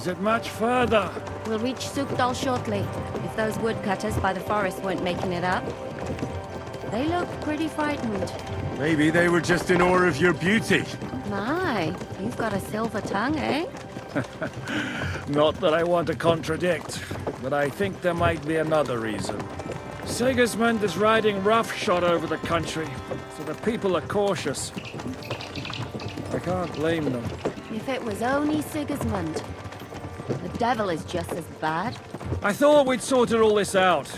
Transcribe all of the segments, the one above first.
Is it much further? We'll reach Sukdal shortly, if those woodcutters by the forest weren't making it up. They look pretty frightened. Maybe they were just in awe of your beauty. My, you've got a silver tongue, eh? Not that I want to contradict, but I think there might be another reason. Sigismund is riding roughshod over the country, so the people are cautious. I can't blame them. If it was only Sigismund. The devil is just as bad. I thought we'd sorted all this out.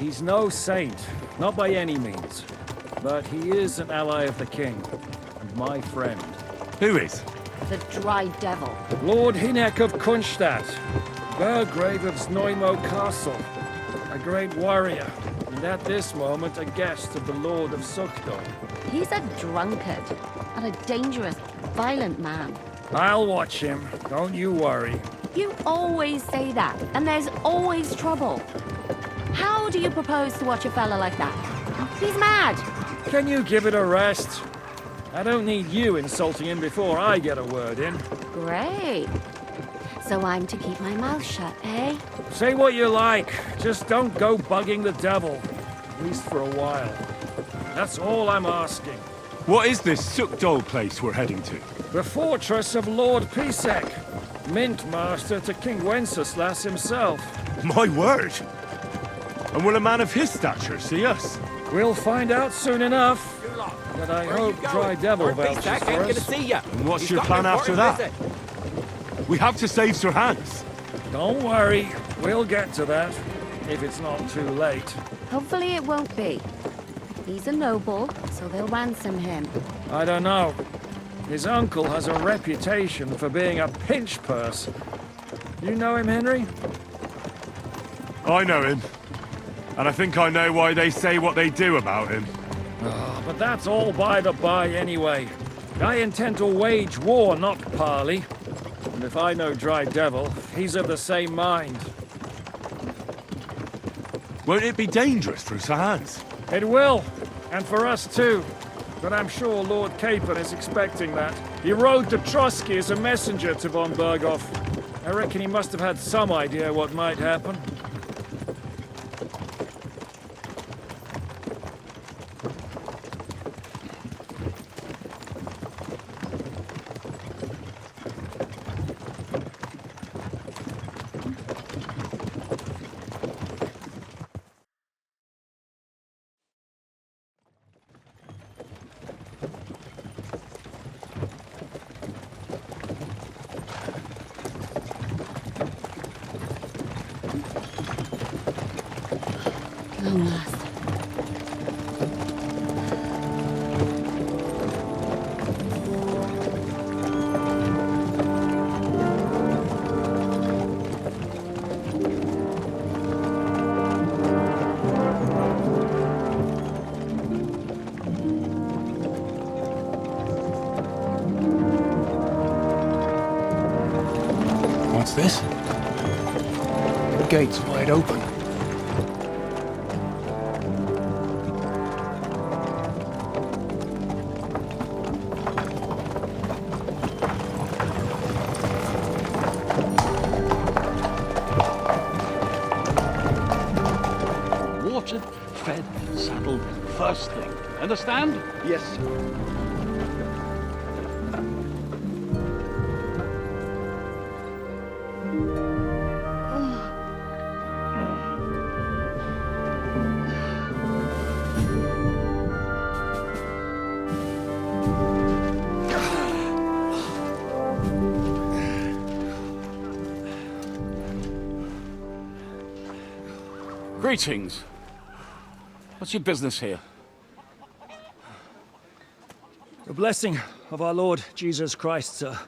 He's no saint, not by any means. But he is an ally of the king, and my friend. Who is? The dry devil. Lord Hinek of Kunstadt, Burgrave of Znojmo Castle, a great warrior, and at this moment a guest of the Lord of Sukdal. He's a drunkard, and a dangerous, violent man. I'll watch him, don't you worry. You always say that, and there's always trouble. How do you propose to watch a fella like that? He's mad! Can you give it a rest? I don't need you insulting him before I get a word in. Great. So I'm to keep my mouth shut, eh? Say what you like, just don't go bugging the devil. At least for a while. That's all I'm asking. What is this Sukdal place we're heading to? The fortress of Lord Pisek, Mint Master to King Wenceslas himself. My word! And will a man of his stature see us? We'll find out soon enough. But I hope Dry Devil vouches for us. And what's your plan after that? We have to save Sir Hans. Don't worry, we'll get to that, if it's not too late. Hopefully it won't be. He's a noble, so they'll ransom him. I don't know. His uncle has a reputation for being a pinch purse. You know him, Henry? I know him. And I think I know why they say what they do about him. But that's all by the by anyway. I intend to wage war, not parley. And if I know Dry Devil, he's of the same mind. Won't it be dangerous for Sir Hans? It will, and for us too. But I'm sure Lord Capon is expecting that. He rode to Trotsky as a messenger to von Berghoff. I reckon he must have had some idea what might happen. Long last. What's this? The gate's wide open. Watered, fed, saddled, first thing. Understand? Yes, sir. Greetings. What's your business here? The blessing of our Lord Jesus Christ, sir.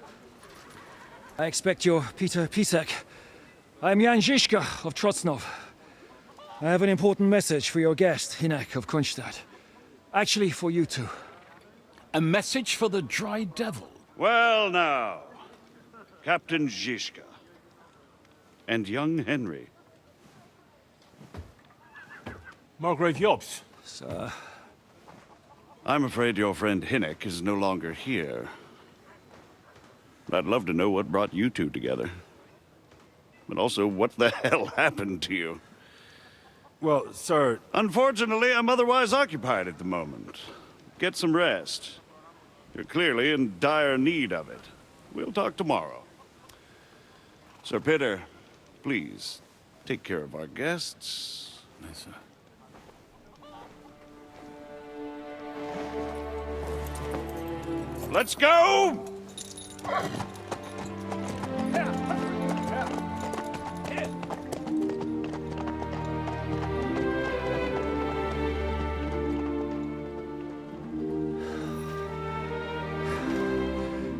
I expect you're Peter Pisek. I'm Jan Žižka of Trocnov. I have an important message for your guest, Hinek of Kunstadt. Actually, for you two. A message for the Dry Devil. Well now, Captain Žižka and young Henry. Margrave Jobs. Sir. I'm afraid your friend Hinek is no longer here. I'd love to know what brought you two together. But also, what the hell happened to you? Well, sir... Unfortunately, I'm otherwise occupied at the moment. Get some rest. You're clearly in dire need of it. We'll talk tomorrow. Sir Peter, please, take care of our guests. Yes, sir. Let's go!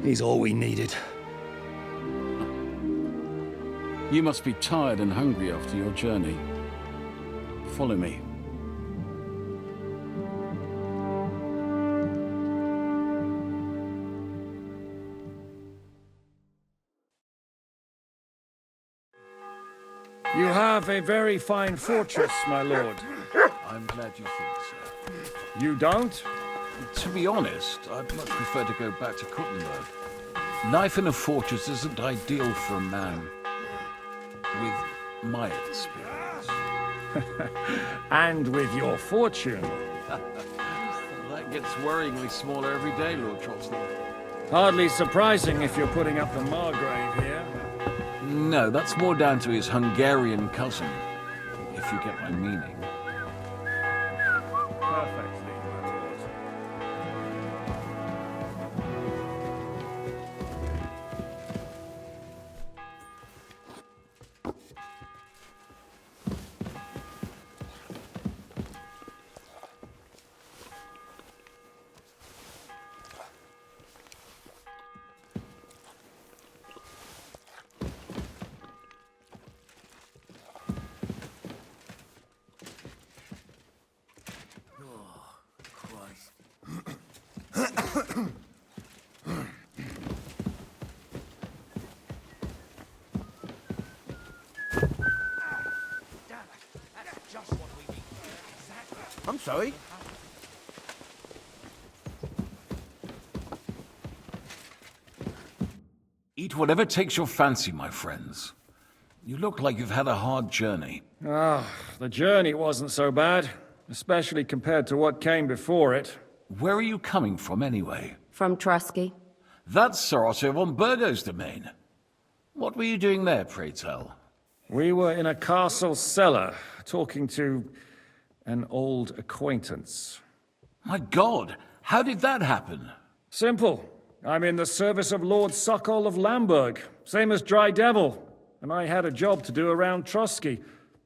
He's all we needed. You must be tired and hungry after your journey. Follow me. You have a very fine fortress, my lord. I'm glad you think so. You don't? To be honest, I'd much prefer to go back to Kuttenberg. Life in a fortress isn't ideal for a man with my experience. And with your fortune. That gets worryingly smaller every day, Lord Trotsney. Hardly surprising if you're putting up the Margrave here. No, that's more down to his Hungarian cousin, if you get my meaning. Perfectly, my lord. I'm sorry. Eat whatever takes your fancy, my friends. You look like you've had a hard journey. The journey wasn't so bad, especially compared to what came before it. Where are you coming from, anyway? From Trusky. That's Sir Otto von Burgo's domain. What were you doing there, pray tell? We were in a castle cellar, talking to an old acquaintance. My God, how did that happen? Simple. I'm in the service of Lord Sokol of Lamberg, same as Dry Devil, and I had a job to do around Trusky,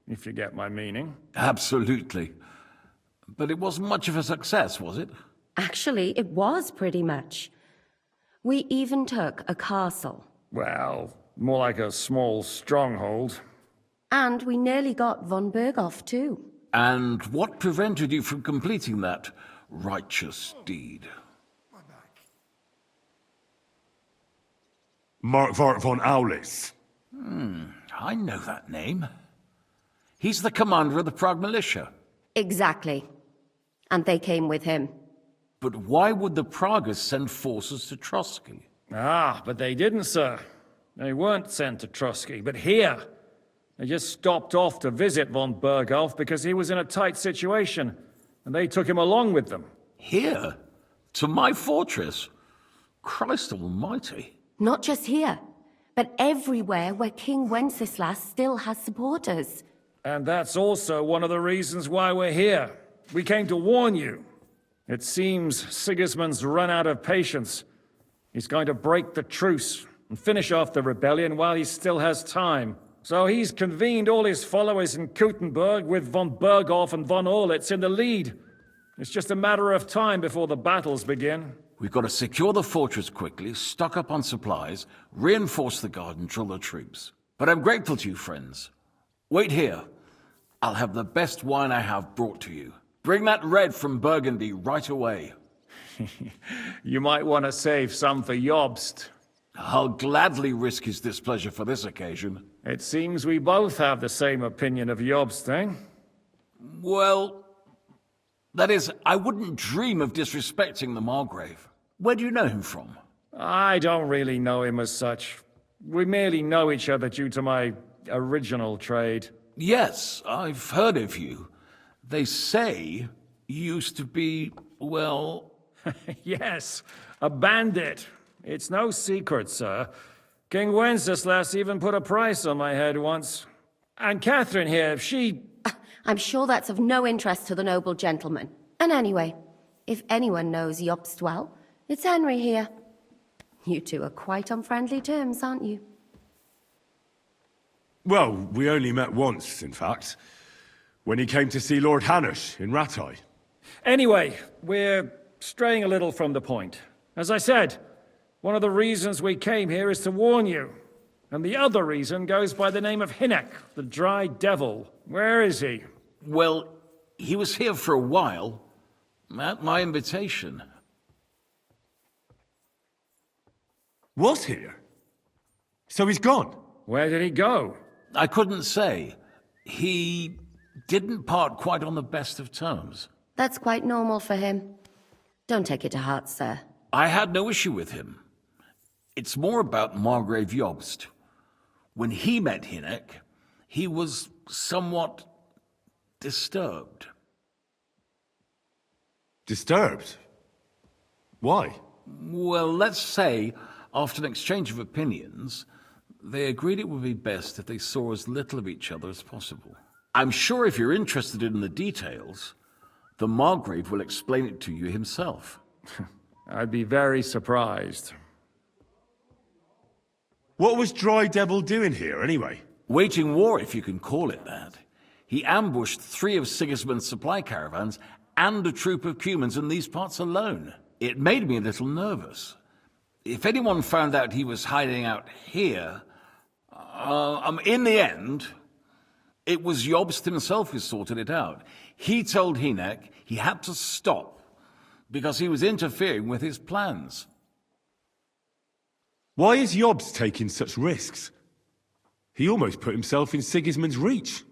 if you get my meaning. Absolutely. But it wasn't much of a success, was it? Actually, it was pretty much. We even took a castle. Well, more like a small stronghold. And we nearly got von Berghoff, too. And what prevented you from completing that righteous deed? Mark von Aulis. I know that name. He's the commander of the Prague militia. Exactly. And they came with him. But why would the Praguers send forces to Trusky? But they didn't, sir. They weren't sent to Trusky, but here. They just stopped off to visit von Berghoff because he was in a tight situation, and they took him along with them. Here? To my fortress? Christ almighty. Not just here, but everywhere where King Wenceslas still has supporters. And that's also one of the reasons why we're here. We came to warn you. It seems Sigismund's run out of patience. He's going to break the truce and finish off the rebellion while he still has time. So he's convened all his followers in Kuttenberg with von Berghoff and von Orlitz in the lead. It's just a matter of time before the battles begin. We've got to secure the fortress quickly, stock up on supplies, reinforce the guard and drill the troops. But I'm grateful to you, friends. Wait here. I'll have the best wine I have brought to you. Bring that red from Burgundy right away. You might want to save some for Jobst. I'll gladly risk his displeasure for this occasion. It seems we both have the same opinion of Jobst, eh? Well, that is, I wouldn't dream of disrespecting the Margrave. Where do you know him from? I don't really know him as such. We merely know each other due to my original trade. Yes, I've heard of you. They say you used to be, well... Yes, a bandit. It's no secret, sir. King Wenceslas even put a price on my head once. And Catherine here, she... I'm sure that's of no interest to the noble gentleman. And anyway, if anyone knows Jobst well, it's Henry here. You two are quite on friendly terms, aren't you? Well, we only met once, in fact. When he came to see Lord Hanush in Rattay. Anyway, we're straying a little from the point. As I said, one of the reasons we came here is to warn you. And the other reason goes by the name of Hinnek, the Dry Devil. Where is he? Well, he was here for a while, at my invitation. Was here? So he's gone? Where did he go? I couldn't say. He didn't part quite on the best of terms. That's quite normal for him. Don't take it to heart, sir. I had no issue with him. It's more about Margrave Jobst. When he met Hinnek, he was somewhat disturbed. Disturbed? Why? Well, let's say, after an exchange of opinions, they agreed it would be best if they saw as little of each other as possible. I'm sure if you're interested in the details, the Margrave will explain it to you himself. I'd be very surprised. What was Dry Devil doing here, anyway? Waging war, if you can call it that. He ambushed 3 of Sigismund's supply caravans and a troop of Cumans in these parts alone. It made me a little nervous. If anyone found out he was hiding out here... in the end, it was Jobst himself who sorted it out. He told Hinnek he had to stop because he was interfering with his plans. Why is Jobst taking such risks? He almost put himself in Sigismund's reach.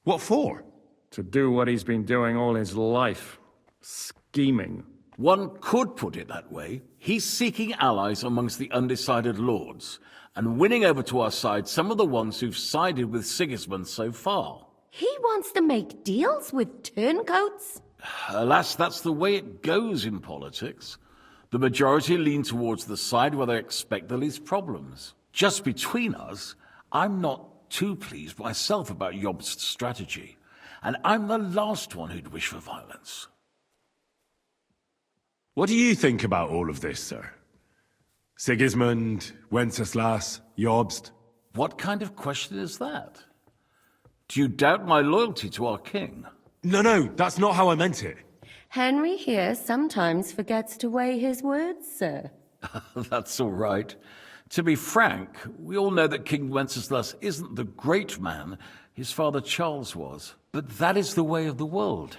What for? To do what he's been doing all his life. Scheming. One could put it that way. He's seeking allies amongst the undecided lords, and winning over to our side some of the ones who've sided with Sigismund so far. He wants to make deals with turncoats? Alas, that's the way it goes in politics. The majority lean towards the side where they expect the least problems. Just between us, I'm not too pleased myself about Jobst's strategy, and I'm the last one who'd wish for violence. What do you think about all of this, sir? Sigismund, Wenceslas, Jobst? What kind of question is that? Do you doubt my loyalty to our king? No, that's not how I meant it. Henry here sometimes forgets to weigh his words, sir. That's all right. To be frank, we all know that King Wenceslas isn't the great man his father Charles was. But that is the way of the world.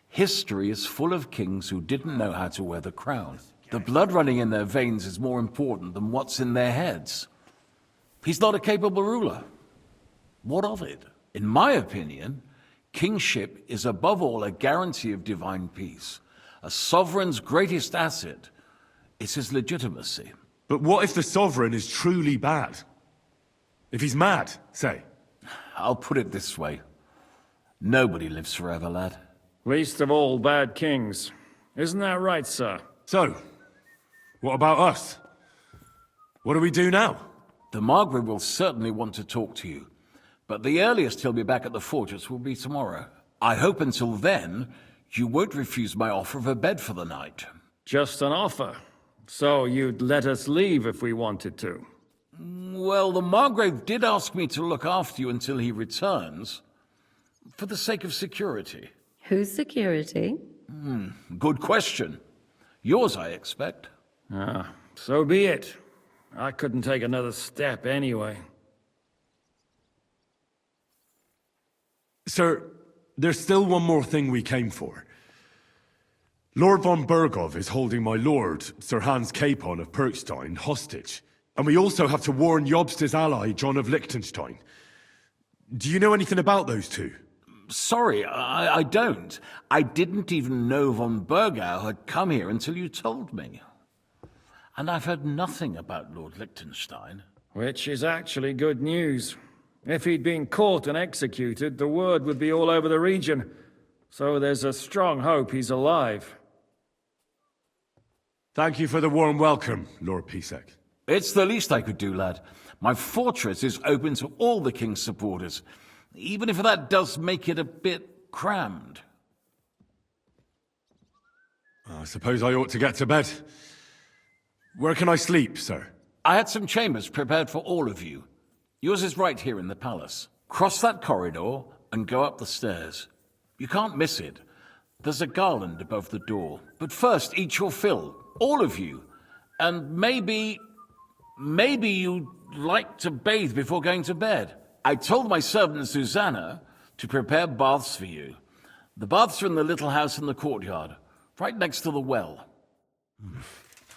History is full of kings who didn't know how to wear the crown. The blood running in their veins is more important than what's in their heads. He's not a capable ruler. What of it? In my opinion, kingship is above all a guarantee of divine peace. A sovereign's greatest asset is his legitimacy. But what if the sovereign is truly bad? If he's mad, say? I'll put it this way. Nobody lives forever, lad. Least of all bad kings. Isn't that right, sir? So, what about us? What do we do now? The Margrave will certainly want to talk to you, but the earliest he'll be back at the fortress will be tomorrow. I hope until then, you won't refuse my offer of a bed for the night. Just an offer. So you'd let us leave if we wanted to? Well, the Margrave did ask me to look after you until he returns, for the sake of security. Whose security? Good question. Yours, I expect. So be it. I couldn't take another step anyway. Sir, there's still one more thing we came for. Lord von Bergov is holding my lord, Sir Hans Capon of Perkstein, hostage. And we also have to warn Jobst's ally, John of Liechtenstein. Do you know anything about those two? Sorry, I don't. I didn't even know von Bergau had come here until you told me. and I've heard nothing about Lord Liechtenstein. Which is actually good news. If he'd been caught and executed, the word would be all over the region. So there's a strong hope he's alive. Thank you for the warm welcome, Lord Pisek. It's the least I could do, lad. My fortress is open to all the king's supporters, even if that does make it a bit crammed. I suppose I ought to get to bed. Where can I sleep, sir? I had some chambers prepared for all of you. Yours is right here in the palace. Cross that corridor and go up the stairs. You can't miss it. There's a garland above the door. But first, eat your fill. All of you. And maybe you'd like to bathe before going to bed. I told my servant Susanna to prepare baths for you. The baths are in the little house in the courtyard, right next to the well.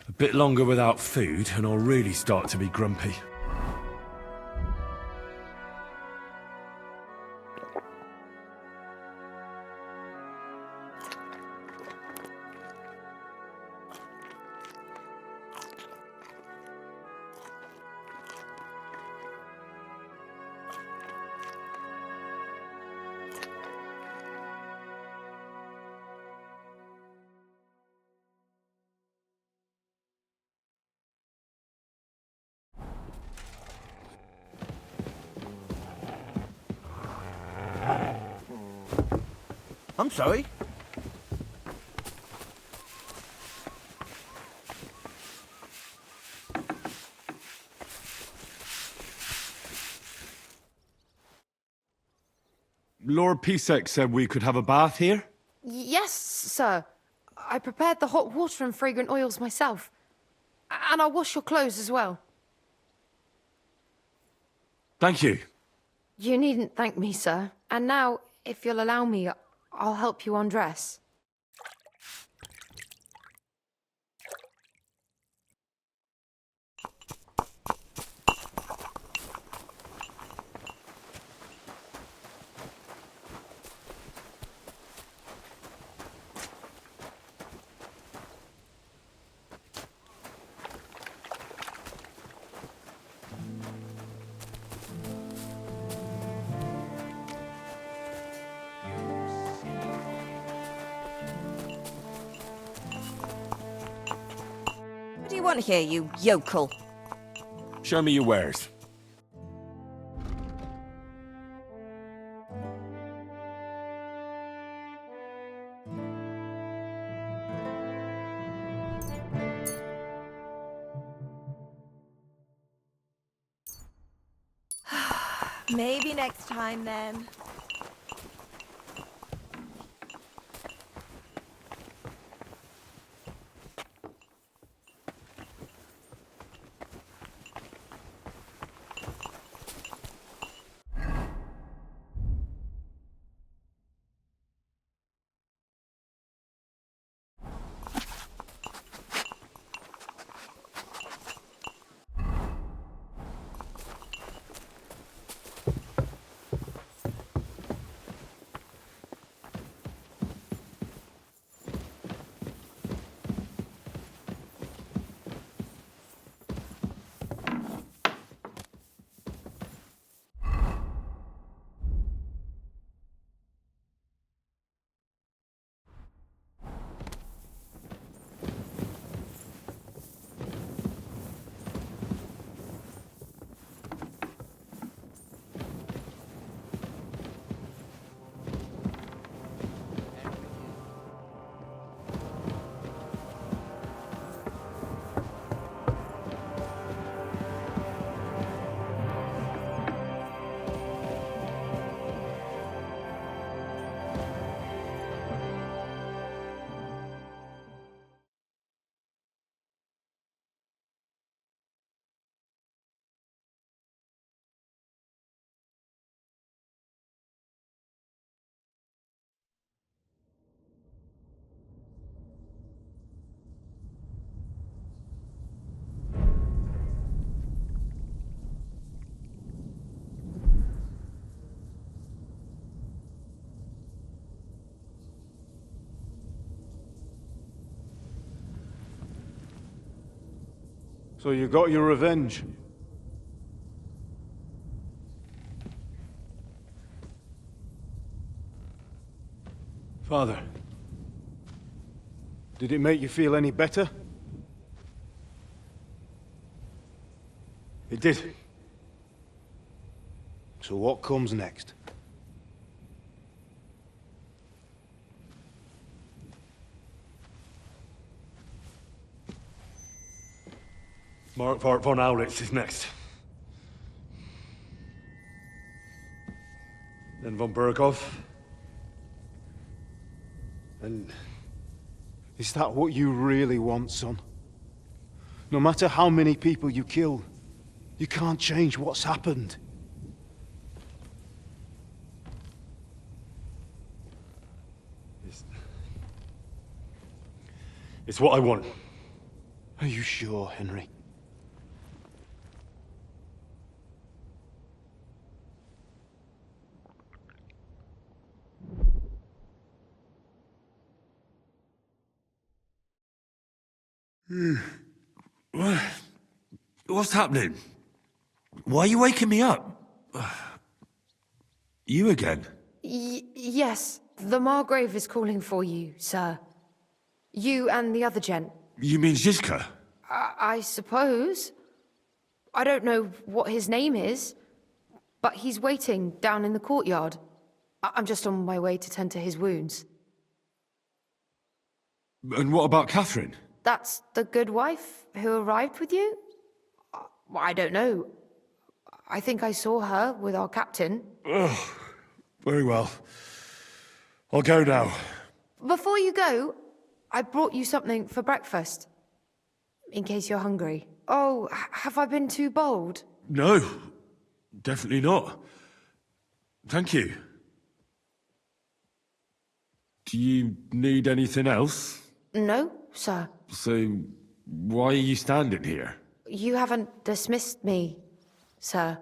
A bit longer without food, and I'll really start to be grumpy. I'm sorry. Lord Pisek said we could have a bath here? Yes, sir. I prepared the hot water and fragrant oils myself. And I'll wash your clothes as well. Thank you. You needn't thank me, sir. And now, if you'll allow me, I'll help you undress. What do you want here, you yokel? Show me your wares. Maybe next time, then. So you got your revenge? Father, did it make you feel any better? It did. So what comes next? Mark von Aulitz is next. Then von Berghoff. And is that what you really want, son? No matter how many people you kill, you can't change what's happened. It's what I want. Are you sure, Henry? What's happening? Why are you waking me up? You again? Yes, the Margrave is calling for you, sir. You and the other gent. You mean Zizka? I suppose. I don't know what his name is, but he's waiting down in the courtyard. I'm just on my way to tend to his wounds. And what about Catherine? That's the good wife who arrived with you? I don't know. I think I saw her with our captain. Oh, very well. I'll go now. Before you go, I brought you something for breakfast. In case you're hungry. Oh, have I been too bold? No, definitely not. Thank you. Do you need anything else? No, sir. So, why are you standing here? You haven't dismissed me, sir.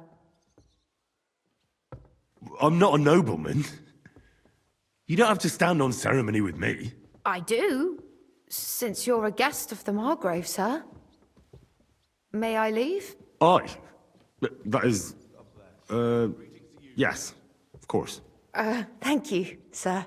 I'm not a nobleman. You don't have to stand on ceremony with me. I do, since you're a guest of the Margrave, sir. May I leave? I? That is... yes, of course. Thank you, sir.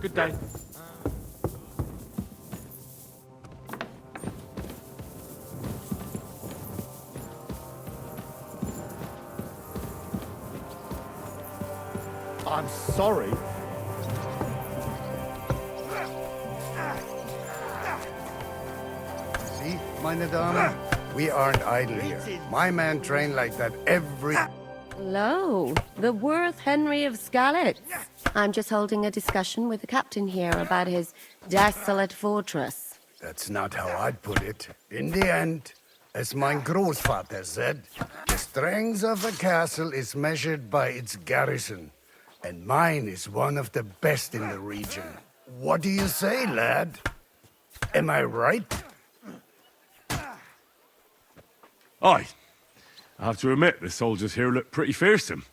Good day. I'm sorry. See, meine Dame? We aren't idle here. My men train like that every... Hello, the worth Henry of Skalitz. I'm just holding a discussion with the captain here about his desolate fortress. That's not how I'd put it. In the end, as mein Großvater said, the strength of a castle is measured by its garrison. And mine is one of the best in the region. What do you say, lad? Am I right? Aye. I have to admit, the soldiers here look pretty fearsome.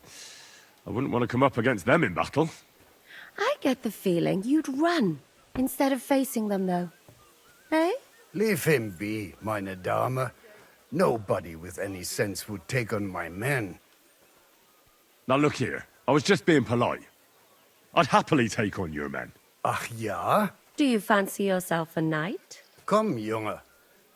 I wouldn't want to come up against them in battle. I get the feeling you'd run instead of facing them, though. Eh? Leave him be, meine Dame. Nobody with any sense would take on my men. Now look here, I was just being polite. I'd happily take on your men. Ach ja? Do you fancy yourself a knight? Come, Junge.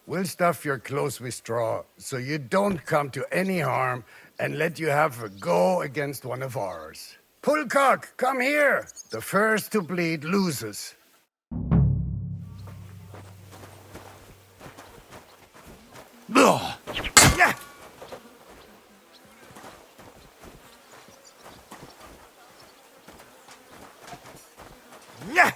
We'll stuff your clothes with straw, so you don't come to any harm, and let you have a go against one of ours. Pullcock, come here! The first to bleed loses. Ugh. Yeah! Yeah!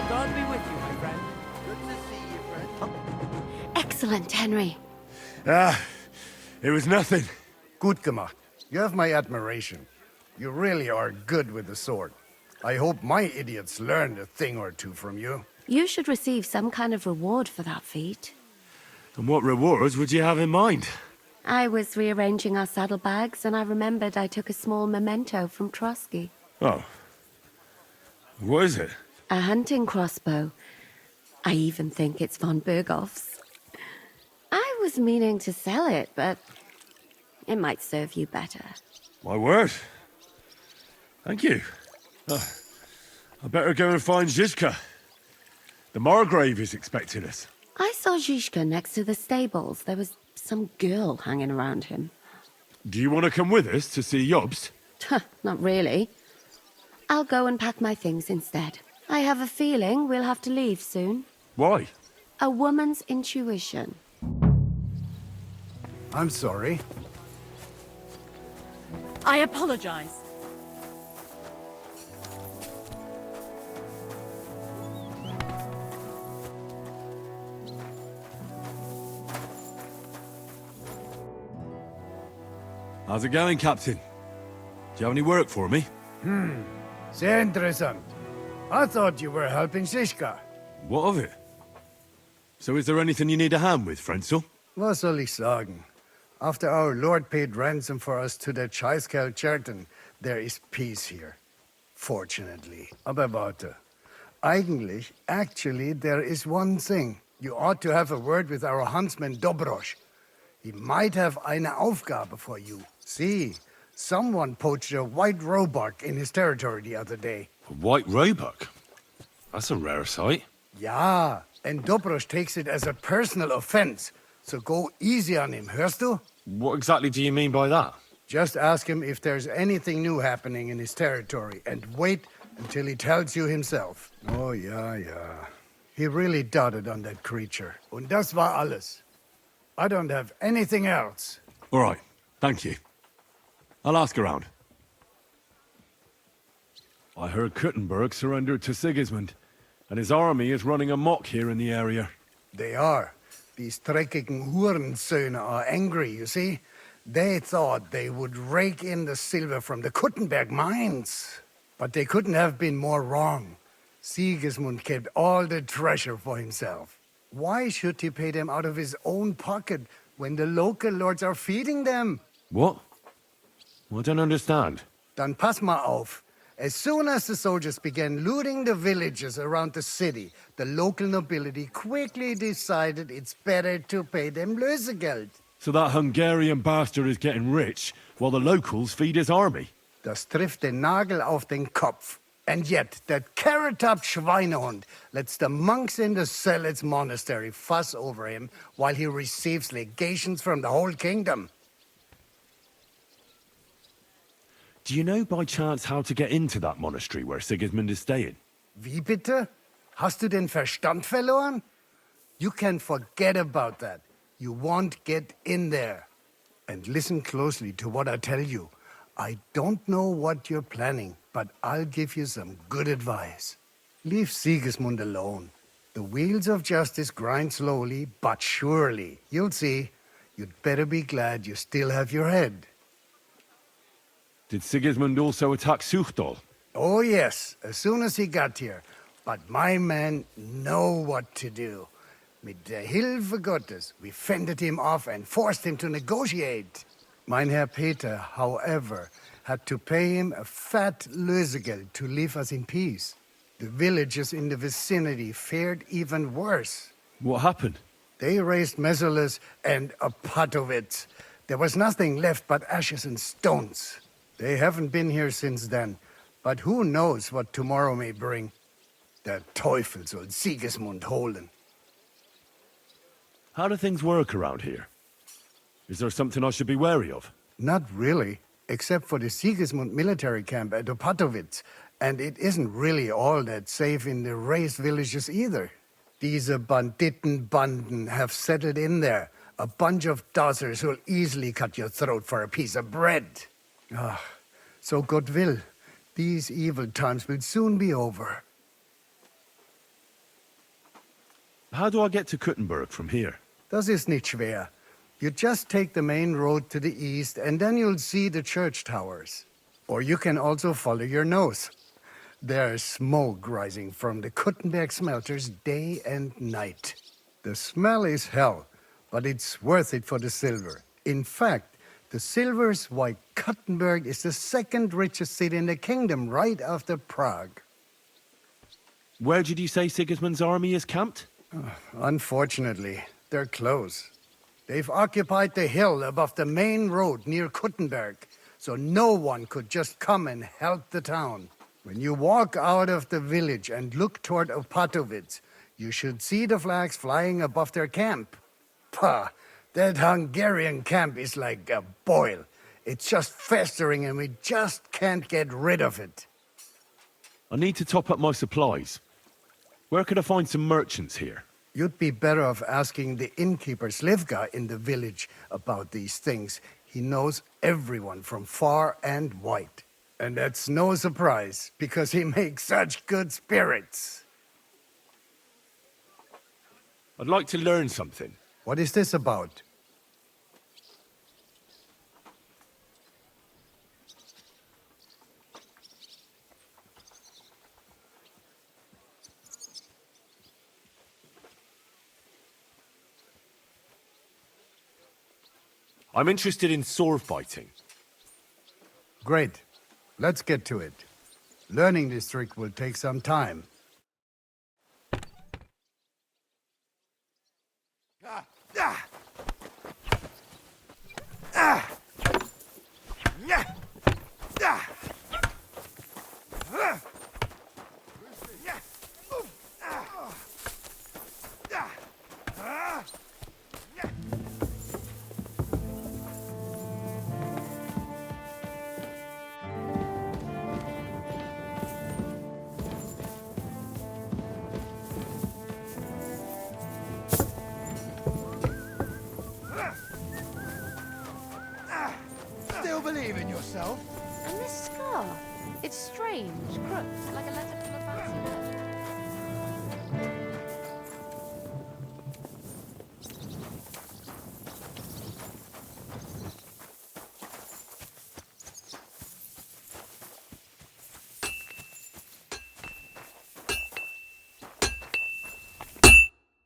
God be with you, my friend. Good to see you, friend. Excellent, Henry. It was nothing. Gut gemacht. You have my admiration. You really are good with the sword. I hope my idiots learned a thing or two from you. You should receive some kind of reward for that feat. And what rewards would you have in mind? I was rearranging our saddlebags, and I remembered I took a small memento from Trotsky. Oh. What is it? A hunting crossbow. I even think it's von Berghoff's. I was meaning to sell it, but it might serve you better. My word. Thank you. I better go and find Zizka. The Margrave is expecting us. I saw Zhishka next to the stables. There was some girl hanging around him. Do you want to come with us to see Jobst? Not really. I'll go and pack my things instead. I have a feeling we'll have to leave soon. Why? A woman's intuition. I'm sorry. I apologize. How's it going, Captain? Do you have any work for me? Sehr interessant. I thought you were helping Zizka. What of it? So is there anything you need a hand with, Frenzel? Was soll ich sagen? After our Lord paid ransom for us to the Chaiskel Cherton, there is peace here. Fortunately. Aber warte. Actually, there is one thing. You ought to have a word with our huntsman Dobrosch. He might have eine Aufgabe for you. See, someone poached a white roebuck in his territory the other day. A white roebuck? That's a rare sight. Ja, and Dobrosch takes it as a personal offense. So go easy on him, hörst du? What exactly do you mean by that? Just ask him if there's anything new happening in his territory, and wait until he tells you himself. Oh, ja. He really doted on that creature. Und das war alles. I don't have anything else. All right, thank you. I'll ask around. I heard Kuttenberg surrendered to Sigismund, and his army is running amok here in the area. They are. These dreckigen Hurensöhne are angry, you see? They thought they would rake in the silver from the Kuttenberg mines. But they couldn't have been more wrong. Sigismund kept all the treasure for himself. Why should he pay them out of his own pocket when the local lords are feeding them? What? I don't understand. Dann pass mal auf. As soon as the soldiers began looting the villages around the city, the local nobility quickly decided it's better to pay them Lösegeld. So that Hungarian bastard is getting rich, while the locals feed his army. Das trifft den Nagel auf den Kopf. And yet, that carrot-top Schweinehund lets the monks in the Zealots monastery fuss over him while he receives legations from the whole kingdom. Do you know by chance how to get into that monastery where Sigismund is staying? Wie bitte? Hast du den Verstand verloren? You can forget about that. You won't get in there. And listen closely to what I tell you. I don't know what you're planning, but I'll give you some good advice. Leave Sigismund alone. The wheels of justice grind slowly, but surely. You'll see. You'd better be glad you still have your head. Did Sigismund also attack Suchdol? Oh, yes, as soon as he got here. But my men know what to do. Mit der Hilfe Gottes, we fended him off and forced him to negotiate. Mein Herr Peter, however, had to pay him a fat Lösegeld to leave us in peace. The villagers in the vicinity fared even worse. What happened? They raised Mesolis and Opatovitz. There was nothing left but ashes and stones. They haven't been here since then, but who knows what tomorrow may bring. Der Teufel soll Sigismund holen. How do things work around here? Is there something I should be wary of? Not really, except for the Sigismund military camp at Opatovitz. And it isn't really all that safe in the raised villages either. Diese Banditenbanden have settled in there. A bunch of dossers who'll easily cut your throat for a piece of bread. Ah, so God will. These evil times will soon be over. How do I get to Kuttenberg from here? Das ist nicht schwer. You just take the main road to the east, and then you'll see the church towers. Or you can also follow your nose. There's smoke rising from the Kuttenberg smelters day and night. The smell is hell, but it's worth it for the silver. In fact, the silver's why Kuttenberg is the second richest city in the kingdom, right after Prague. Where did you say Sigismund's army is camped? Unfortunately, they're close. They've occupied the hill above the main road near Kuttenberg, so no one could just come and help the town. When you walk out of the village and look toward Opatovitz, you should see the flags flying above their camp. Pah, that Hungarian camp is like a boil. It's just festering and we just can't get rid of it. I need to top up my supplies. Where could I find some merchants here? You'd be better off asking the innkeeper Slivka in the village about these things. He knows everyone from far and wide. And that's no surprise, because he makes such good spirits. I'd like to learn something. What is this about? I'm interested in sword fighting. Great. Let's get to it. Learning this trick will take some time. Still believe in yourself? And this scar? It's strange, crooked, like a letter from a fancy bird.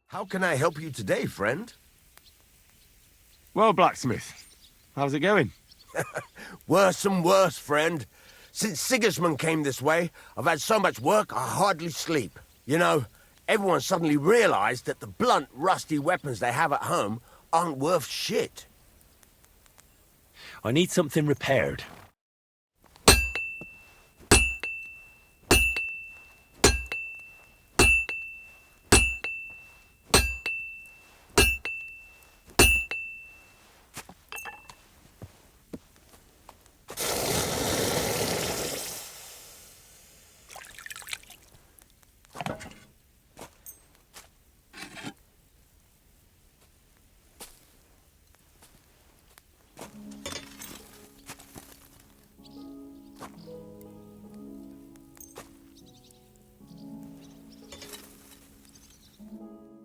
How can I help you today, friend? Well, blacksmith, how's it going? Worse and worse, friend. Since Sigismund came this way, I've had so much work I hardly sleep. You know, everyone suddenly realized that the blunt, rusty weapons they have at home aren't worth shit. I need something repaired.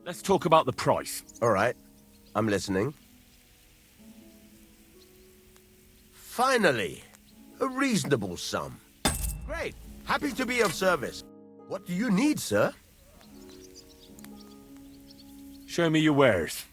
Let's talk about the price. All right. I'm listening. Finally, a reasonable sum. Great. Happy to be of service. What do you need, sir? Show me your wares.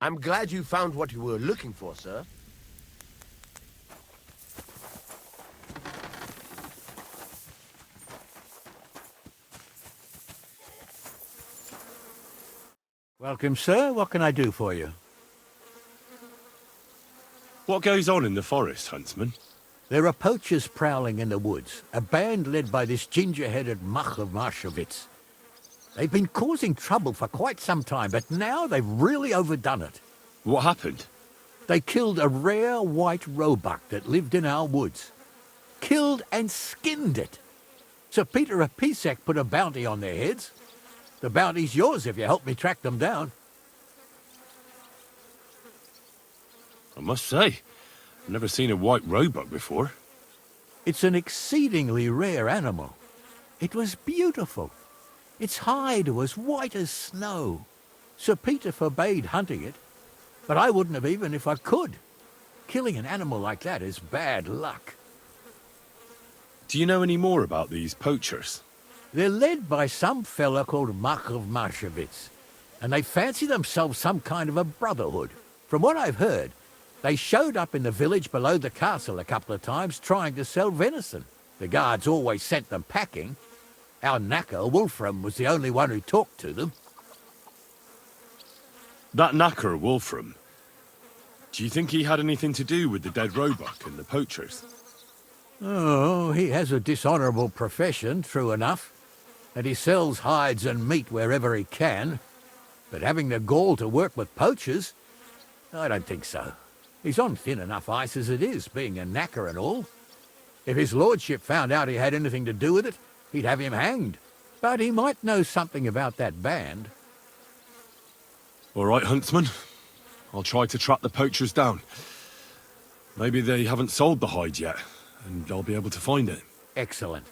I'm glad you found what you were looking for, sir. Welcome, sir. What can I do for you? What goes on in the forest, Huntsman? There are poachers prowling in the woods, a band led by this ginger-headed muck of Marshowitz. They've been causing trouble for quite some time, but now they've really overdone it. What happened? They killed a rare white roebuck that lived in our woods. Killed and skinned it. Sir Peter of Pisac put a bounty on their heads. The bounty's yours if you help me track them down. I must say, I've never seen a white roebuck before. It's an exceedingly rare animal. It was beautiful. Its hide was white as snow. Sir Peter forbade hunting it, but I wouldn't have even if I could. Killing an animal like that is bad luck. Do you know any more about these poachers? They're led by some fella called Mark of Marshowitz, and they fancy themselves some kind of a brotherhood. From what I've heard, they showed up in the village below the castle a couple of times trying to sell venison. The guards always sent them packing. Our knacker, Wolfram, was the only one who talked to them. That knacker, Wolfram, do you think he had anything to do with the dead roebuck and the poachers? Oh, he has a dishonourable profession, true enough, and he sells hides and meat wherever he can. But having the gall to work with poachers, I don't think so. He's on thin enough ice as it is, being a knacker and all. If his lordship found out he had anything to do with it, he'd have him hanged. But he might know something about that band. All right, Huntsman. I'll try to track the poachers down. Maybe they haven't sold the hide yet, and I'll be able to find it. Excellent.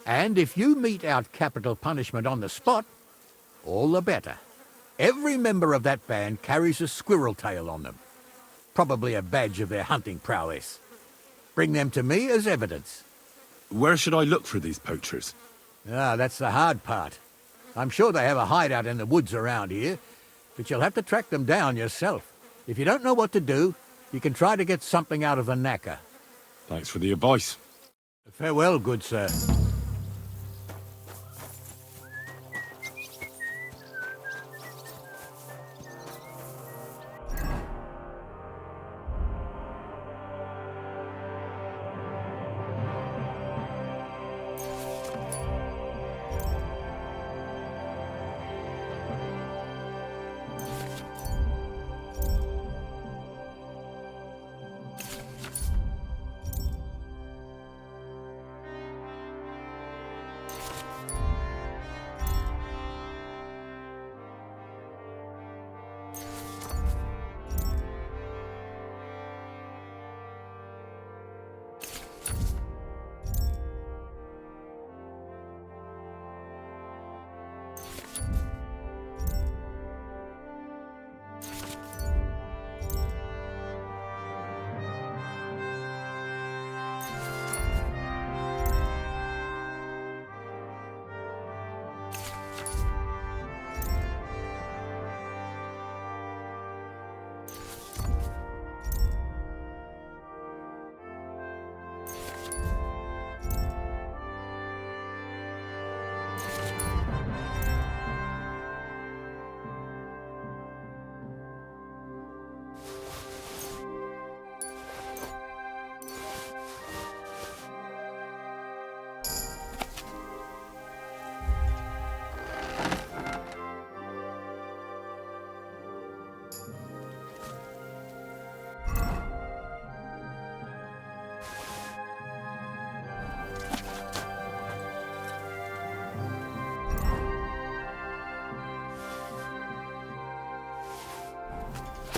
And if you mete out capital punishment on the spot, all the better. Every member of that band carries a squirrel tail on them. Probably a badge of their hunting prowess. Bring them to me as evidence. Where should I look for these poachers? Ah, that's the hard part. I'm sure they have a hideout in the woods around here, but you'll have to track them down yourself. If you don't know what to do, you can try to get something out of the knacker. Thanks for the advice. Farewell, good sir.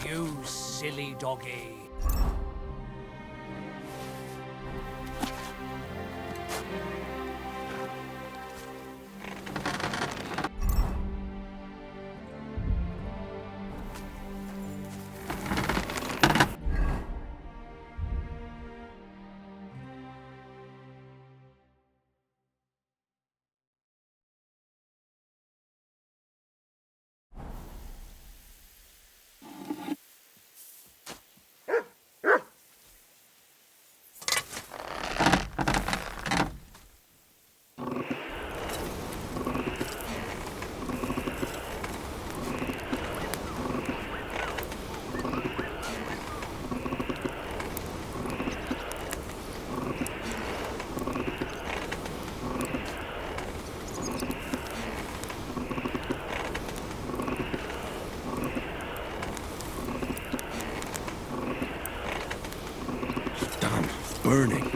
You silly doggy. Burning.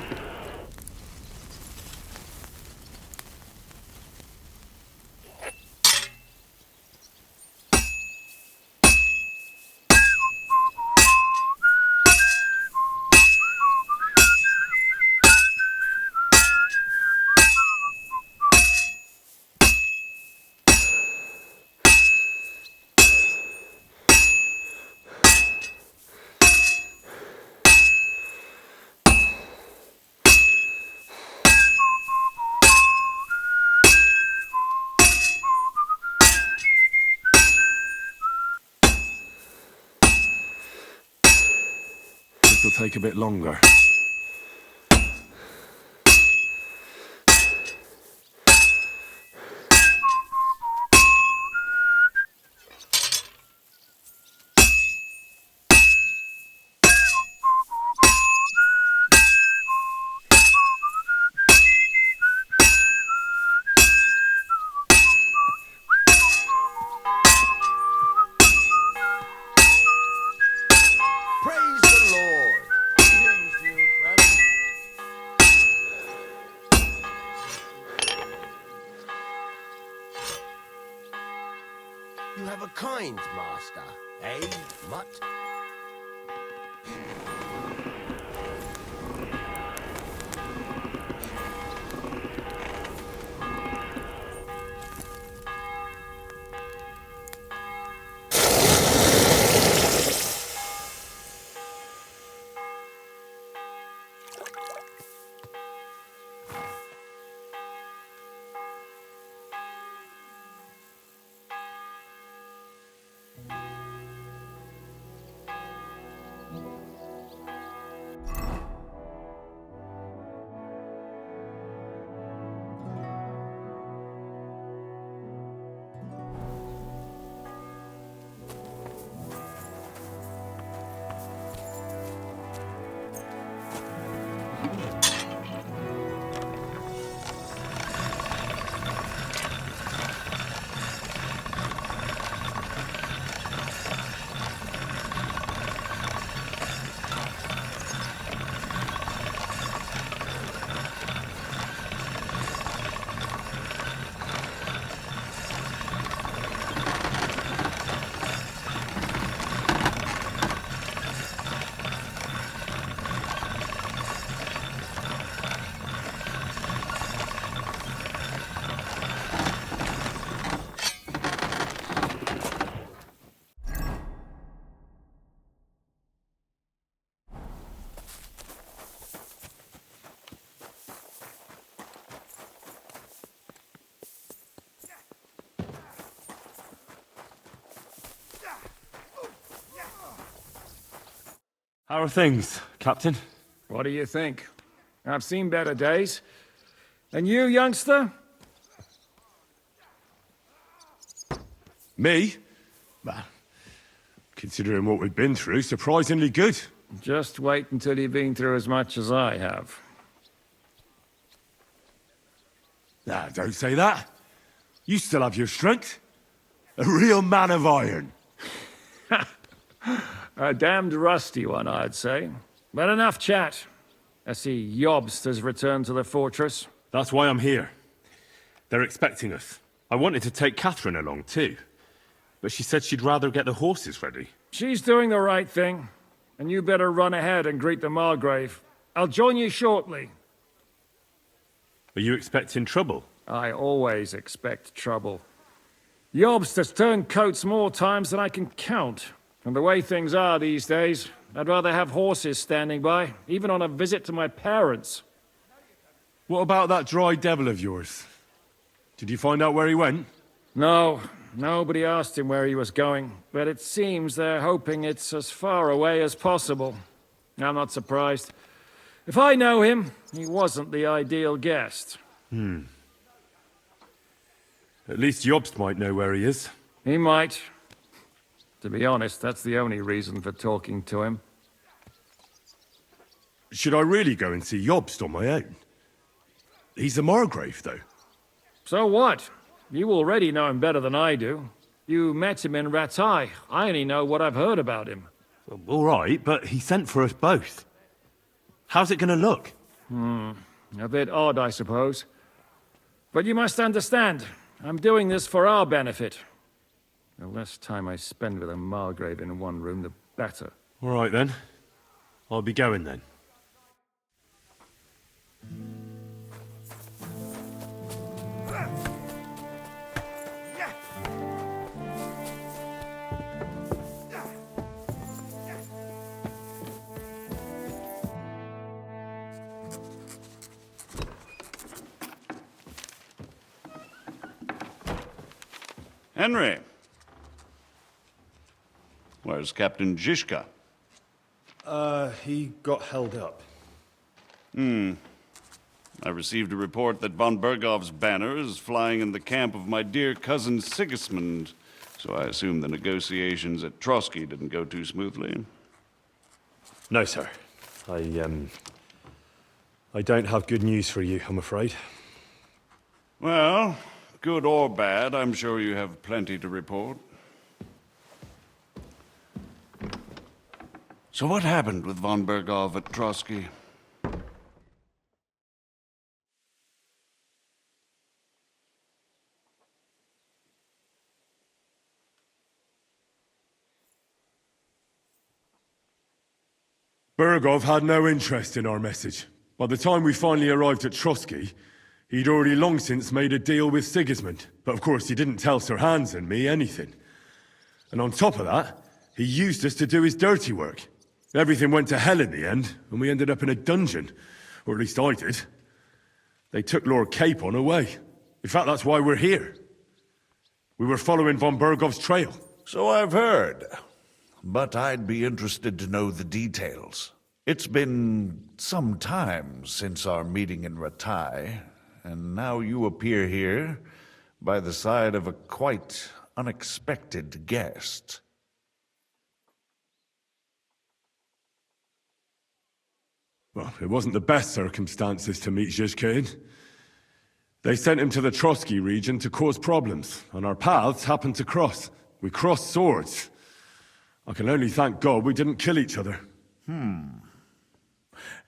This will take a bit longer. You have a kind master, eh, Mutt? How are things, Captain? What do you think? I've seen better days. And you, youngster? Me? Well, considering what we've been through, surprisingly good. Just wait until you've been through as much as I have. Nah, don't say that. You still have your strength. A real man of iron. A damned rusty one, I'd say. But enough chat. I see Jobst has returned to the fortress. That's why I'm here. They're expecting us. I wanted to take Catherine along, too. But she said she'd rather get the horses ready. She's doing the right thing, and you better run ahead and greet the Margrave. I'll join you shortly. Are you expecting trouble? I always expect trouble. Jobst has turned coats more times than I can count. And the way things are these days, I'd rather have horses standing by, even on a visit to my parents. What about that dry devil of yours? Did you find out where he went? No, nobody asked him where he was going, but it seems they're hoping it's as far away as possible. I'm not surprised. If I know him, he wasn't the ideal guest. At least Jobst might know where he is. He might. To be honest, that's the only reason for talking to him. Should I really go and see Jobst on my own? He's a Margrave, though. So what? You already know him better than I do. You met him in Rattay. I only know what I've heard about him. Well, all right, but he sent for us both. How's it going to look? A bit odd, I suppose. But you must understand, I'm doing this for our benefit. The less time I spend with a Margrave in one room, the better. All right, then. I'll be going, then. Henry. Where's Captain Zizka? He got held up. I received a report that von Bergov's banner is flying in the camp of my dear cousin Sigismund, so I assume the negotiations at Trotsky didn't go too smoothly. No, sir. I don't have good news for you, I'm afraid. Well, good or bad, I'm sure you have plenty to report. So what happened with von Bergov at Trotsky? Bergov had no interest in our message. By the time we finally arrived at Trotsky, he'd already long since made a deal with Sigismund. But of course, he didn't tell Sir Hans and me anything. And on top of that, he used us to do his dirty work. Everything went to hell in the end, and we ended up in a dungeon. Or at least I did. They took Lord Capon away. In fact, that's why we're here. We were following von Bergov's trail. So I've heard. But I'd be interested to know the details. It's been some time since our meeting in Rattay, and now you appear here by the side of a quite unexpected guest. Well, it wasn't the best circumstances to meet Zizka in. They sent him to the Trotsky region to cause problems, and our paths happened to cross. We crossed swords. I can only thank God we didn't kill each other.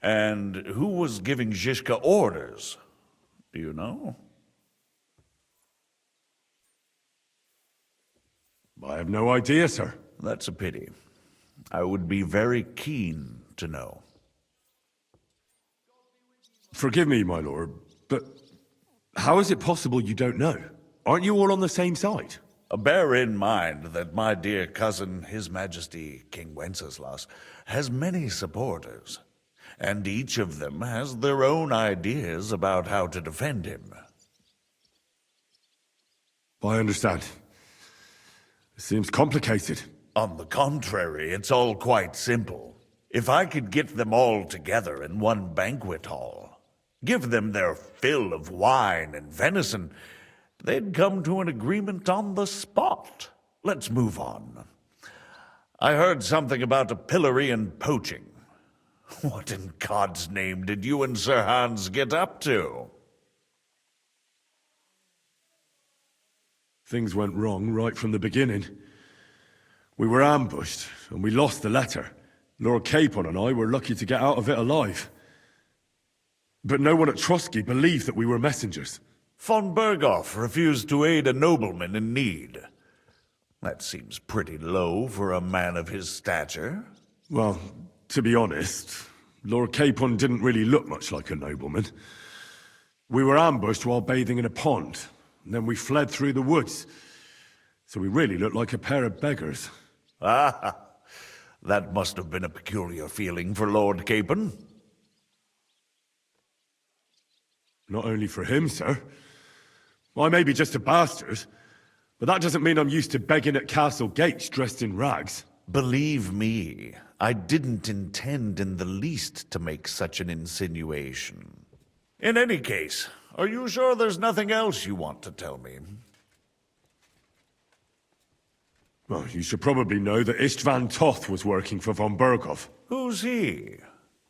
And who was giving Zizka orders? Do you know? I have no idea, sir. That's a pity. I would be very keen to know. Forgive me, my lord, but how is it possible you don't know? Aren't you all on the same side? Bear in mind that my dear cousin, His Majesty King Wenceslas, has many supporters, and each of them has their own ideas about how to defend him. I understand. It seems complicated. On the contrary, it's all quite simple. If I could get them all together in one banquet hall, give them their fill of wine and venison, they'd come to an agreement on the spot. Let's move on. I heard something about a pillory and poaching. What in God's name did you and Sir Hans get up to? Things went wrong right from the beginning. We were ambushed, and we lost the letter. Lord Capon and I were lucky to get out of it alive. But no one at Trotsky believed that we were messengers. Von Bergov refused to aid a nobleman in need. That seems pretty low for a man of his stature. Well, to be honest, Lord Capon didn't really look much like a nobleman. We were ambushed while bathing in a pond, and then we fled through the woods. So we really looked like a pair of beggars. Ah, that must have been a peculiar feeling for Lord Capon. Not only for him, sir. I may be just a bastard, but that doesn't mean I'm used to begging at castle gates dressed in rags. Believe me, I didn't intend in the least to make such an insinuation. In any case, are you sure there's nothing else you want to tell me? Well, you should probably know that Istvan Toth was working for von Berghoff. Who's he?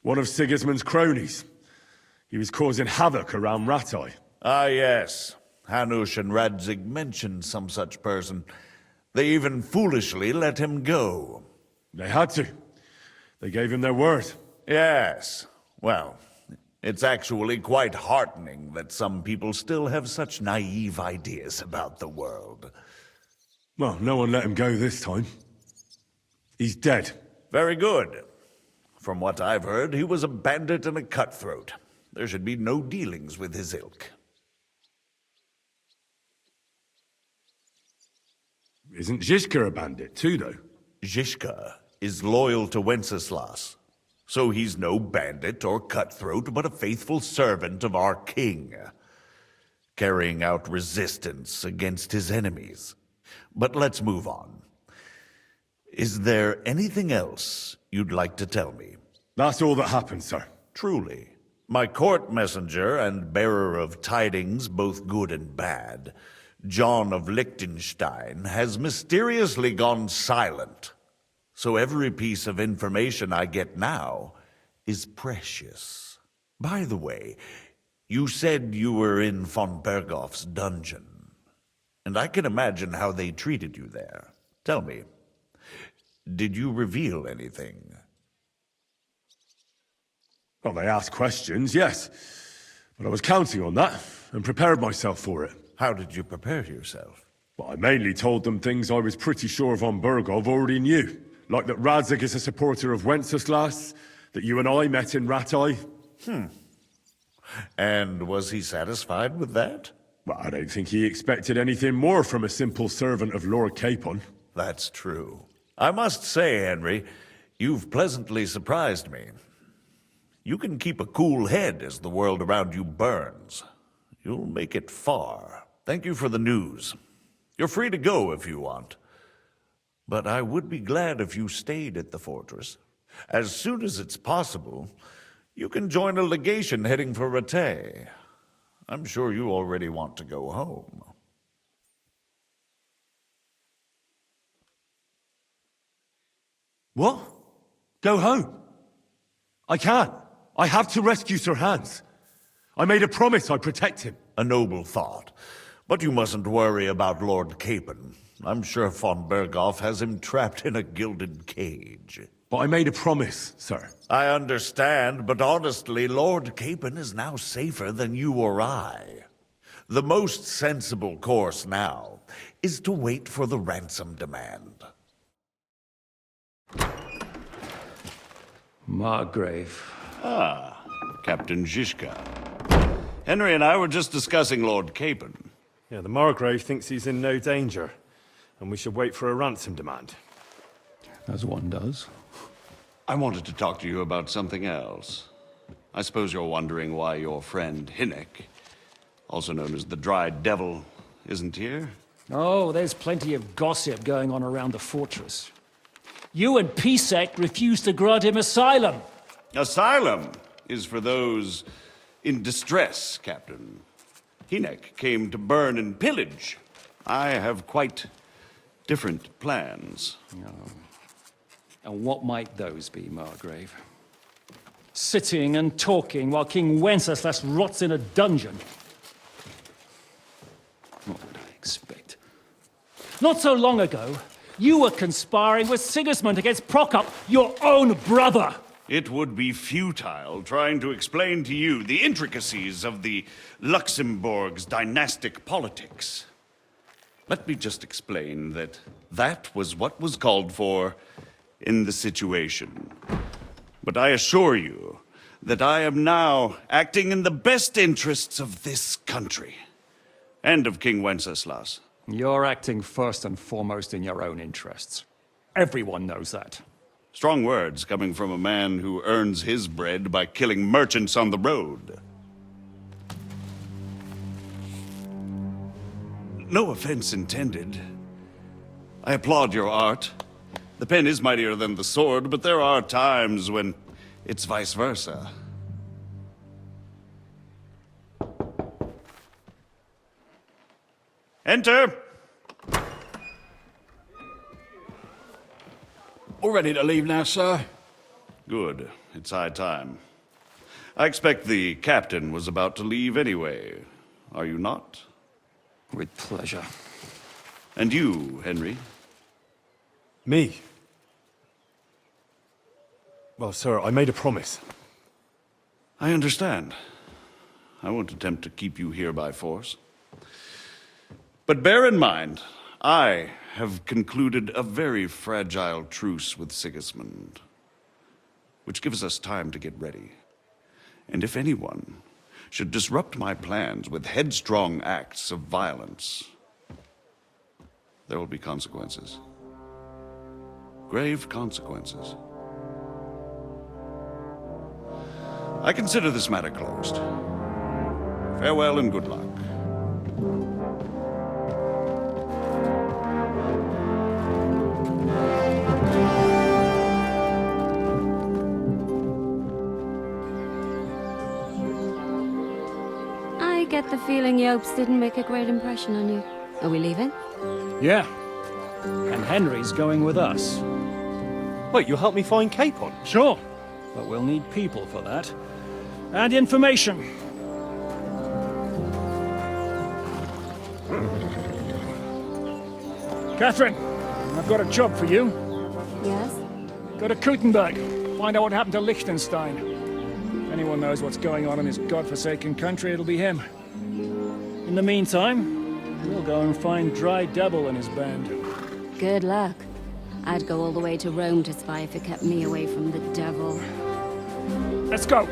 One of Sigismund's cronies. He was causing havoc around Ratai. Ah, yes. Hanush and Radzig mentioned some such person. They even foolishly let him go. They had to. They gave him their word. Yes. Well, it's actually quite heartening that some people still have such naive ideas about the world. Well, no one let him go this time. He's dead. Very good. From what I've heard, he was a bandit and a cutthroat. There should be no dealings with his ilk. Isn't Zhishka a bandit too, though? Zhishka is loyal to Wenceslas, so he's no bandit or cutthroat, but a faithful servant of our king, carrying out resistance against his enemies. But let's move on. Is there anything else you'd like to tell me? That's all that happened, sir. Truly. My court messenger and bearer of tidings, both good and bad, John of Liechtenstein, has mysteriously gone silent. So every piece of information I get now is precious. By the way, you said you were in von Berghoff's dungeon. And I can imagine how they treated you there. Tell me, did you reveal anything? Well, they asked questions, yes. But I was counting on that, and prepared myself for it. How did you prepare yourself? Well, I mainly told them things I was pretty sure von Berghoff already knew. Like that Radzig is a supporter of Wenceslas, that you and I met in Ratai. And was he satisfied with that? Well, I don't think he expected anything more from a simple servant of Lord Capon. That's true. I must say, Henry, you've pleasantly surprised me. You can keep a cool head as the world around you burns. You'll make it far. Thank you for the news. You're free to go if you want. But I would be glad if you stayed at the fortress. As soon as it's possible, you can join a legation heading for Rattay. I'm sure you already want to go home. What? Go home? I can't. I have to rescue Sir Hans. I made a promise I'd protect him. A noble thought. But you mustn't worry about Lord Capon. I'm sure von Berghoff has him trapped in a gilded cage. But I made a promise, sir. I understand, but honestly, Lord Capon is now safer than you or I. The most sensible course now is to wait for the ransom demand. Margrave. Ah, Captain Zhishka. Henry and I were just discussing Lord Capon. Yeah, the Margrave thinks he's in no danger, and we should wait for a ransom demand. As one does. I wanted to talk to you about something else. I suppose you're wondering why your friend Hinnek, also known as the Dried Devil, isn't here? Oh, there's plenty of gossip going on around the fortress. You and Pisek refused to grant him asylum. Asylum is for those in distress, Captain. Hinnek came to burn and pillage. I have quite different plans. Oh. And what might those be, Margrave? Sitting and talking while King Wenceslas rots in a dungeon. What would I expect? Not so long ago, you were conspiring with Sigismund against Prokop, your own brother. It would be futile trying to explain to you the intricacies of the Luxembourg's dynastic politics. Let me just explain that that was what was called for in the situation. But I assure you that I am now acting in the best interests of this country and of King Wenceslas. You're acting first and foremost in your own interests. Everyone knows that. Strong words coming from a man who earns his bread by killing merchants on the road. No offense intended. I applaud your art. The pen is mightier than the sword, but there are times when it's vice versa. Enter! All ready to leave now, sir? Good. It's high time. I expect the captain was about to leave anyway. Are you not? With pleasure. And you, Henry? Me? Well, sir, I made a promise. I understand. I won't attempt to keep you here by force. But bear in mind, I have concluded a very fragile truce with Sigismund, which gives us time to get ready. And if anyone should disrupt my plans with headstrong acts of violence, there will be consequences. Grave consequences. I consider this matter closed. Farewell and good luck. I get the feeling Yopes didn't make a great impression on you. Are we leaving? Yeah. And Henry's going with us. Wait, you'll help me find Capon? Sure. But we'll need people for that. And information. Catherine, I've got a job for you. Yes? Go to Kuttenberg. Find out what happened to Liechtenstein. If anyone knows what's going on in this godforsaken country, it'll be him. In the meantime, we'll go and find Dry Devil and his band. Good luck. I'd go all the way to Rome to spy if it kept me away from the devil. Let's go!